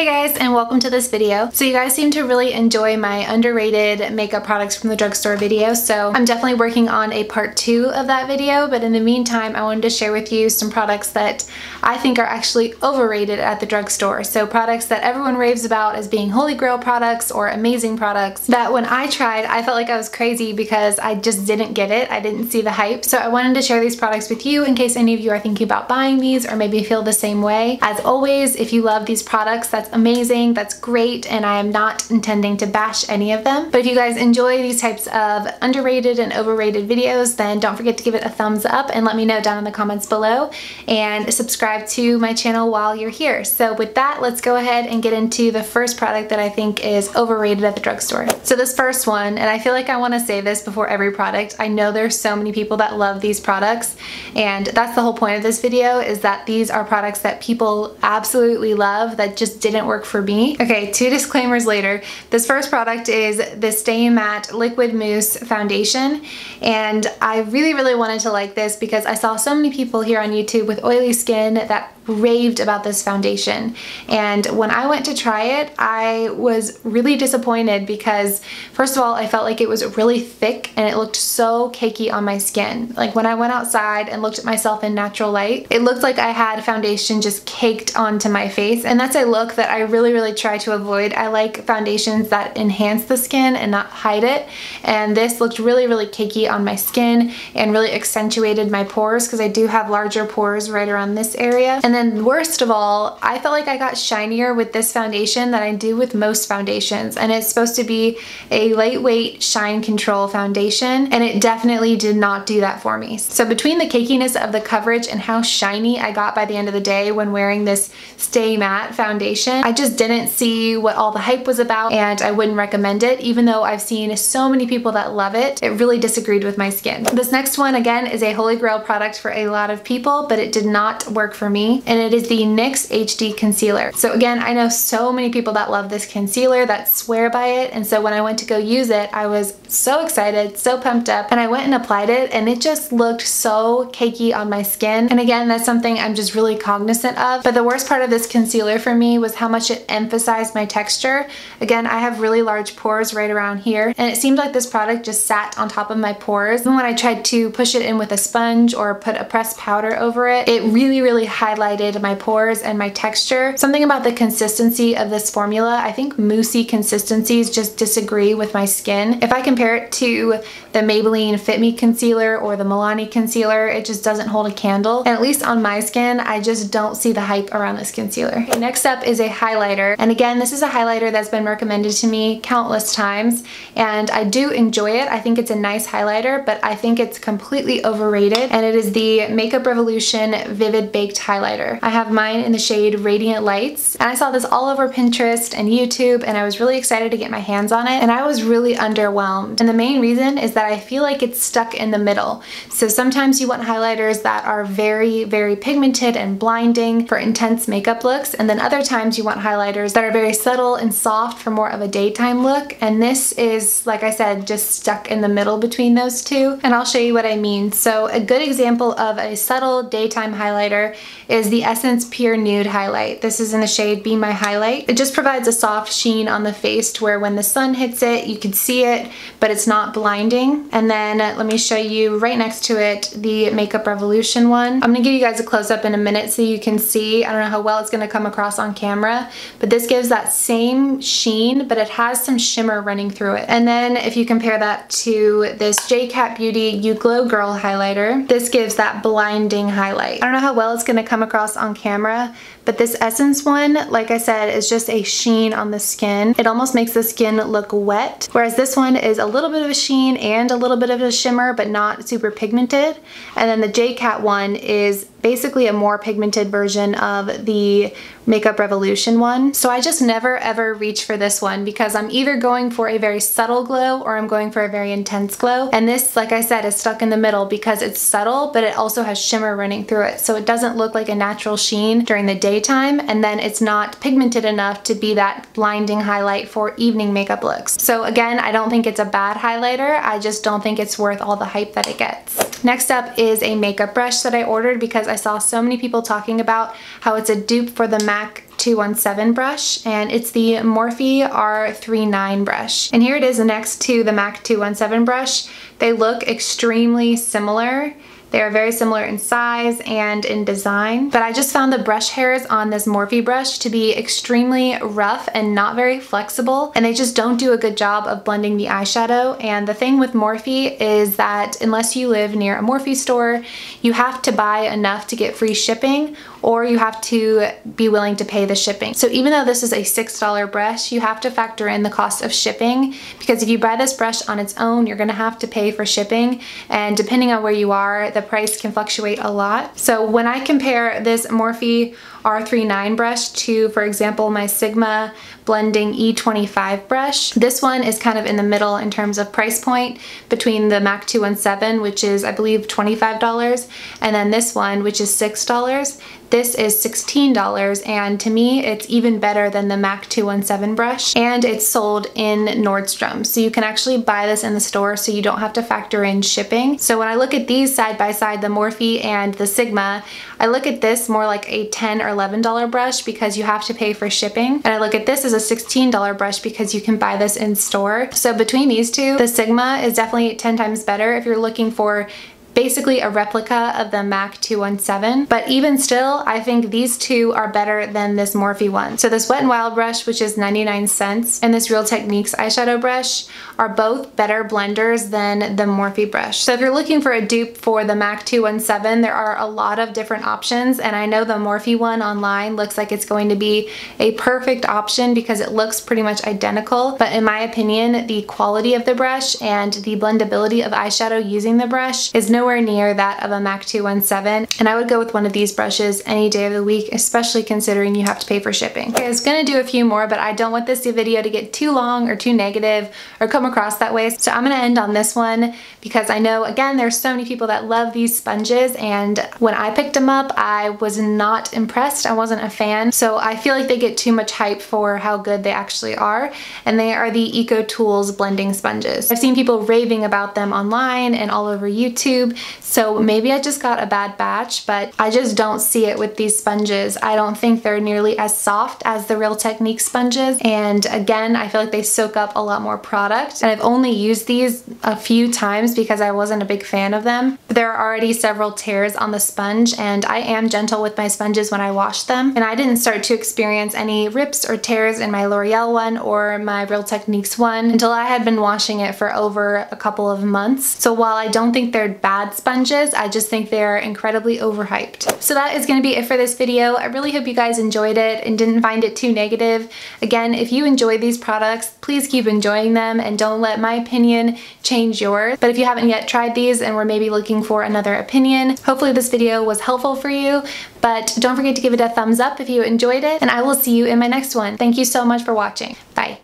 Hey guys, and welcome to this video. So you guys seem to really enjoy my underrated makeup products from the drugstore video, so I'm definitely working on a part 2 of that video, but in the meantime I wanted to share with you some products that I think are actually overrated at the drugstore. So products that everyone raves about as being holy grail products or amazing products that when I tried I felt like I was crazy because I just didn't get it. I didn't see the hype. So I wanted to share these products with you in case any of you are thinking about buying these or maybe feel the same way. As always, if you love these products, that's amazing, that's great, and I am not intending to bash any of them. But if you guys enjoy these types of underrated and overrated videos, then don't forget to give it a thumbs up and let me know down in the comments below, and subscribe to my channel while you're here. So with that, let's go ahead and get into the first product that I think is overrated at the drugstore. So this first one, and I feel like I want to say this before every product, I know there's so many people that love these products, and that's the whole point of this video, is that these are products that people absolutely love that just didn't work for me. Okay, 2 disclaimers later. This first product is the Stay Matte Liquid Mousse Foundation, and I really wanted to like this because I saw so many people here on YouTube with oily skin that raved about this foundation, and when I went to try it I was really disappointed because first of all I felt like it was really thick and it looked so cakey on my skin. Like when I went outside and looked at myself in natural light, it looked like I had foundation just caked onto my face, and that's a look that I really try to avoid. I like foundations that enhance the skin and not hide it, and this looked really cakey on my skin and really accentuated my pores because I do have larger pores right around this area. And then worst of all, I felt like I got shinier with this foundation than I do with most foundations, and it's supposed to be a lightweight shine control foundation, and it definitely did not do that for me. So between the cakiness of the coverage and how shiny I got by the end of the day when wearing this Stay Matte foundation, I just didn't see what all the hype was about, and I wouldn't recommend it even though I've seen so many people that love it. It really disagreed with my skin. This next one again is a holy grail product for a lot of people, but it did not work for me, and it is the NYX HD Concealer. So again, I know so many people that love this concealer, that swear by it, and so when I went to go use it I was so excited, so pumped up, and I went and applied it and it just looked so cakey on my skin. And again, that's something I'm just really cognizant of. But the worst part of this concealer for me was how much it emphasized my texture. Again, I have really large pores right around here, and it seemed like this product just sat on top of my pores. And when I tried to push it in with a sponge or put a pressed powder over it, it really highlighted my pores and my texture. Something about the consistency of this formula, I think moussey consistencies just disagree with my skin. If I compare it to the Maybelline Fit Me concealer or the Milani concealer, it just doesn't hold a candle. And at least on my skin, I just don't see the hype around this concealer. Next up is a highlighter, and again, this is a highlighter that's been recommended to me countless times, and I do enjoy it. I think it's a nice highlighter, but I think it's completely overrated, and it is the Makeup Revolution Vivid Baked Highlighter. I have mine in the shade Radiant Lights, and I saw this all over Pinterest and YouTube, and I was really excited to get my hands on it, and I was really underwhelmed. And the main reason is that I feel like it's stuck in the middle. So sometimes you want highlighters that are very pigmented and blinding for intense makeup looks, and then other times you want highlighters that are very subtle and soft for more of a daytime look, and this is, like I said, just stuck in the middle between those two, and I'll show you what I mean. So a good example of a subtle daytime highlighter is the Essence Pure Nude Highlight. This is in the shade Be My Highlight. It just provides a soft sheen on the face to where when the sun hits it, you can see it, but it's not blinding. And then let me show you right next to it the Makeup Revolution one. I'm gonna give you guys a close-up in a minute so you can see. I don't know how well it's gonna come across on camera, but this gives that same sheen, but it has some shimmer running through it. And then if you compare that to this J-Cat Beauty You Glow Girl highlighter, this gives that blinding highlight. I don't know how well it's gonna come across on camera, but this Essence one, like I said, is just a sheen on the skin. It almost makes the skin look wet, whereas this one is a little bit of a sheen and a little bit of a shimmer, but not super pigmented. And then the J-Cat one is basically a more pigmented version of the Makeup Revolution one. So I just never ever reach for this one because I'm either going for a very subtle glow or I'm going for a very intense glow. And this, like I said, is stuck in the middle because it's subtle, but it also has shimmer running through it. So it doesn't look like a natural sheen during the daytime, and then it's not pigmented enough to be that blinding highlight for evening makeup looks. So again, I don't think it's a bad highlighter. I just don't think it's worth all the hype that it gets. Next up is a makeup brush that I ordered because I saw so many people talking about how it's a dupe for the MAC MAC 217 brush, and it's the Morphe R39 brush. And here it is next to the MAC 217 brush. They look extremely similar. They are very similar in size and in design, but I just found the brush hairs on this Morphe brush to be extremely rough and not very flexible, and they just don't do a good job of blending the eyeshadow. And the thing with Morphe is that unless you live near a Morphe store, you have to buy enough to get free shipping, or you have to be willing to pay the shipping. So even though this is a $6 brush, you have to factor in the cost of shipping, because if you buy this brush on its own, you're gonna have to pay for shipping, and depending on where you are, the price can fluctuate a lot. So when I compare this Morphe R39 brush to, for example, my Sigma Blending E25 brush, this one is kind of in the middle in terms of price point between the MAC 217, which is I believe $25, and then this one, which is $6. This is $16, and to me it's even better than the MAC 217 brush, and it's sold in Nordstrom. So you can actually buy this in the store, so you don't have to factor in shipping. So when I look at these side by side, the Morphe and the Sigma, I look at this more like a $10 or $11 brush because you have to pay for shipping, and I look at this as a $16 brush because you can buy this in store. So between these two, the Sigma is definitely 10 times better if you're looking for basically a replica of the MAC 217, but even still, I think these two are better than this Morphe one. So this Wet n Wild brush, which is 99 cents, and this Real Techniques eyeshadow brush are both better blenders than the Morphe brush. So if you're looking for a dupe for the MAC 217, there are a lot of different options, and I know the Morphe one online looks like it's going to be a perfect option because it looks pretty much identical, but in my opinion, the quality of the brush and the blendability of eyeshadow using the brush is nowhere near that of a MAC 217, and I would go with one of these brushes any day of the week, especially considering you have to pay for shipping. Okay, I was gonna do a few more, but I don't want this video to get too long or too negative or come across that way, so I'm gonna end on this one because I know, again, there's so many people that love these sponges, and when I picked them up, I was not impressed. I wasn't a fan, so I feel like they get too much hype for how good they actually are, and they are the Eco Tools blending sponges. I've seen people raving about them online and all over YouTube, so maybe I just got a bad batch, but I just don't see it with these sponges. I don't think they're nearly as soft as the Real Techniques sponges, and again, I feel like they soak up a lot more product, and I've only used these a few times because I wasn't a big fan of them. But there are already several tears on the sponge, and I am gentle with my sponges when I wash them, and I didn't start to experience any rips or tears in my L'Oreal one or my Real Techniques one until I had been washing it for over a couple of months. So while I don't think they're bad sponges, I just think they're incredibly overhyped. So that is going to be it for this video. I really hope you guys enjoyed it and didn't find it too negative. Again, if you enjoy these products, please keep enjoying them and don't let my opinion change yours. But if you haven't yet tried these and were maybe looking for another opinion, hopefully this video was helpful for you. But don't forget to give it a thumbs up if you enjoyed it, and I will see you in my next one. Thank you so much for watching. Bye.